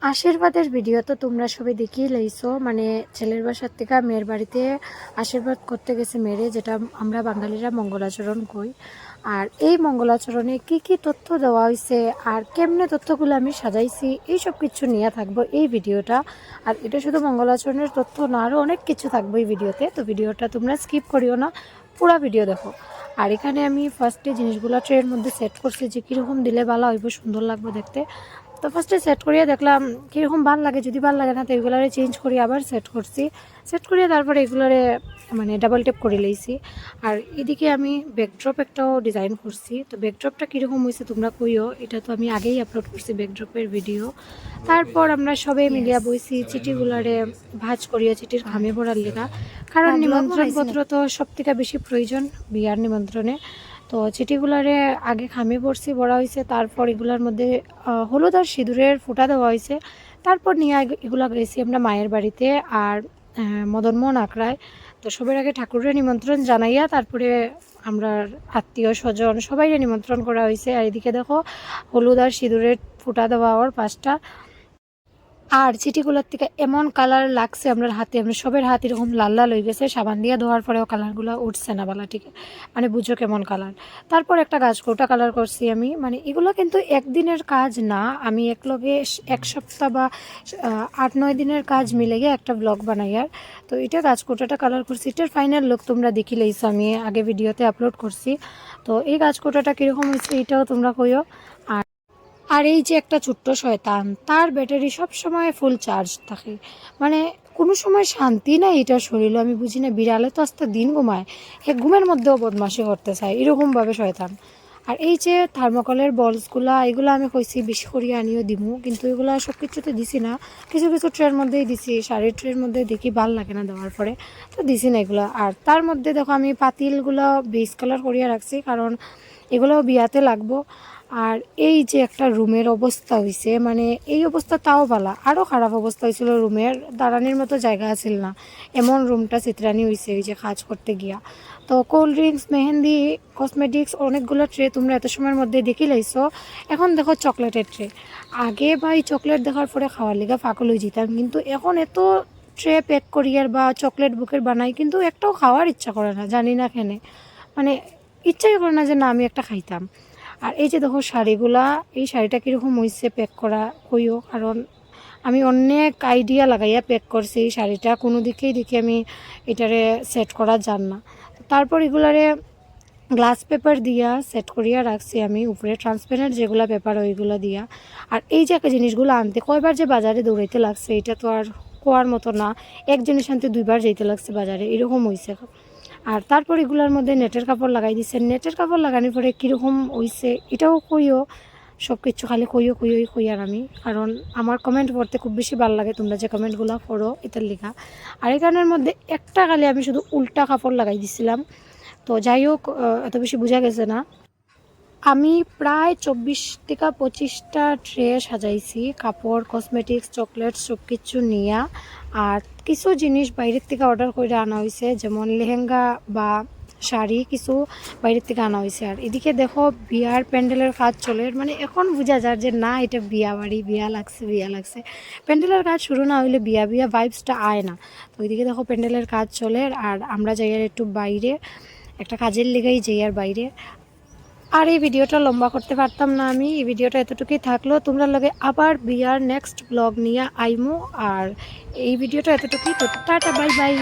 আশীর্বাদের ভিডিও তো তোমরা সবাই দেখিয়ে লাইছো, মানে ছেলের বাসার থেকে মেয়ের বাড়িতে আশীর্বাদ করতে গেছে মেয়েরে, যেটা আমরা বাঙালিরা মঙ্গলাচরণ কই। আর এই মঙ্গলাচরণে কি কি তথ্য দেওয়া হয়েছে আর কেমনে তথ্যগুলো আমি সাজাইছি এই সব কিছু নিয়ে থাকবো এই ভিডিওটা। আর এটা শুধু মঙ্গলাচরণের তথ্য না, আরও অনেক কিছু থাকবো এই ভিডিওতে। তো ভিডিওটা তোমরা স্কিপ করিও না, পুরো ভিডিও দেখো। আর এখানে আমি ফার্স্টে জিনিসগুলো ট্রের মধ্যে সেট করছি যে কীরকম দিলে ভালো হইব, সুন্দর লাগবে দেখতে। তো ফার্স্টে সেট করিয়া দেখলাম কীরকম ভাল লাগে, যদি ভাল লাগে না তো এগুলারে চেঞ্জ করি, আবার সেট করছি। সেট করিয়া তারপরে এগুলারে মানে ডাবল টেপ করে লইছি। আর এদিকে আমি ব্যাকড্রপ একটাও ডিজাইন করছি। তো ব্যাকড্রপটা কীরকম হয়েছে তোমরা কইও, এটা তো আমি আগেই আপলোড করছি ব্যাকড্রপের ভিডিও। তারপর আমরা সবাই মিলিয়া বইছি চিঠিগুলারে ভাঁজ করিয়া, চিঠির খামে ভরার লেখা, কারণ নিমন্ত্রণপত্র তো সব থেকে বেশি প্রয়োজন বিয়ার নিমন্ত্রণে। তো চিঠিগুলারে আগে খামে ভরছি, ভরা হয়েছে। তারপর এগুলার মধ্যে হলুদ আর সিঁদুরের ফোঁটা দেওয়া হয়েছে। তারপর নিয়ে এগুলা গেছি আমরা মায়ের বাড়িতে আর মদনমোহন আখড়ায়। তো সবার আগে ঠাকুরের নিমন্ত্রণ জানাইয়া তারপরে আমরা আত্মীয় স্বজন সবাইকে নিমন্ত্রণ করা হয়েছে। আর এদিকে দেখো হলুদ আর সিঁদুরের ফোঁটা দেওয়া ওর 5টা। আর চিঠিগুলোর থেকে এমন কালার লাগছে আমরা হাতে, আমরা সবের হাত এরকম লাল লাল হয়ে গেছে, সাবান দিয়ে ধোয়ার পরেও কালারগুলো উঠছে না বালা, ঠিক মানে বুঝো কেমন কালার। তারপর একটা গাছকৌটা কালার করছি আমি, মানে এগুলো কিন্তু একদিনের কাজ না, আমি একলগে 1 সপ্তাহ বা 8-9 দিনের কাজ মিলে গিয়ে একটা ব্লগ বানাই। আর তো এটা গাছকৌটাটা কালার করছি, এটার ফাইনাল লুক তোমরা দেখি লইছো, আমি আগে ভিডিওতে আপলোড করছি। তো এই গাছকৌটাটা কীরকম হয়েছে এটাও তোমরা কইও। আর এই যে একটা ছোট্ট শয়তান, তার ব্যাটারি সব সময় ফুল চার্জ থাকে, মানে কোনো সময় শান্তি নাই এটা শরীরে, আমি বুঝি না। বিড়ালে তো আস্তে দিন ঘুমায়, এক ঘুমের মধ্যেও বদমাশি করতে চায়, এরকমভাবে শয়তান। আর এই যে থার্মোকলের বলসগুলা, এগুলো আমি কইছি বেশি করিয়া আনিও দিমু, কিন্তু এগুলো সব কিছুতে দিছি না, কিছু কিছু ট্রের মধ্যেই দিছি, শাড়ির ট্রের মধ্যে দেখি ভাল লাগে না দেওয়ার পরে, তো দিছি না এগুলো। আর তার মধ্যে দেখো আমি পাতিলগুলো বেস কালার করিয়া রাখছি, কারণ এগুলোও বিয়াতে লাগবো। আর এই যে একটা রুমের অবস্থা হয়েছে, মানে এই অবস্থা তাও ভালো, আরও খারাপ অবস্থা হয়েছিল রুমের, দাঁড়ানির মতো জায়গা আছিল না, এমন রুমটা চিত্রানি হয়েছে এই যে কাজ করতে গিয়া। তো কোল্ড ড্রিঙ্কস, মেহেন্দি, কসমেটিক্স অনেকগুলো ট্রে তোমরা এত সময়ের মধ্যে দেখি লাইছো। এখন দেখো চকলেটের ট্রে, আগে ভাই চকলেট দেখার পরে খাওয়ার লেগে ফাঁকল হয়ে যেতাম, কিন্তু এখন এত ট্রে প্যাক করিয়ার বা চকলেট বুকের বানাই, কিন্তু একটাও খাওয়ার ইচ্ছা করে না, জানি না কেন, মানে ইচ্ছাই করে না যে না আমি একটা খাইতাম। আর এই যে দেখো শাড়িগুলা, এই শাড়িটা কীরকম হয়েছে প্যাক করা কইও, কারণ আমি অনেক আইডিয়া লাগাইয়া প্যাক করছি এই শাড়িটা, কোনো দিকেই দেখি আমি এটারে সেট করা যান না। তারপর এগুলারে গ্লাস পেপার দিয়া সেট করিয়া রাখছি আমি উপরে, ট্রান্সপারেন্ট যেগুলো পেপার ওইগুলো দিয়া। আর এই যে জিনিসগুলো আনতে কয়বার যে বাজারে দৌড়াইতে লাগছে এটা তো আর কোয়ার মতো না, এক জিনিস আনতে 2বার যেতে লাগছে বাজারে, এরকম হয়েছে। আর তারপর এগুলোর মধ্যে নেটের কাপড় লাগাই দিচ্ছে, নেটের কাপড় লাগানোর পরে কীরকম হয়েছে এটাও কইও, সব কিছু খালি কই আর আমি, কারণ আমার কমেন্ট পড়তে খুব বেশি ভালো লাগে, তোমরা যে কমেন্টগুলো পড়ো এটার লেখা। আর এখানের মধ্যে একটা খালি আমি শুধু উল্টা কাপড় লাগাই দিছিলাম। তো যাই হোক, এত বেশি বোঝা গেছে না। আমি প্রায় 24 থেকে 25টা ট্রে সাজাইছি, কাপড়, কসমেটিক্স, চকলেট সব কিছু নিয়া। আর কিছু জিনিস বাইরের থেকে অর্ডার করে আনা হয়েছে, যেমন লেহেঙ্গা বা শাড়ি কিছু বাইরের থেকে আনা হয়েছে। আর এদিকে দেখো বিয়ার প্যান্ডেলের কাজ চলে, মানে এখন বোঝা যায় যে না এটা বিয়া বাড়ি, বিয়া লাগছে। প্যান্ডেলের কাজ শুরু না হইলে বিয়া ভাইবসটা আয় না। তো ওইদিকে দেখো প্যান্ডেলের কাজ চলে, আর আমরা যাই আর একটু বাইরে, একটা কাজের লেগেই যাই আর বাইরে। আর এই ভিডিওটা লম্বা করতে পারতাম না আমি, এই ভিডিওটা এতটুকুই থাকলো, তোমরা লগে আবার বিয়ার নেক্সট ব্লগ নিয়ে আইমু। আর এই ভিডিওটা এতটুকুই, তো টাটা, বাই বাই।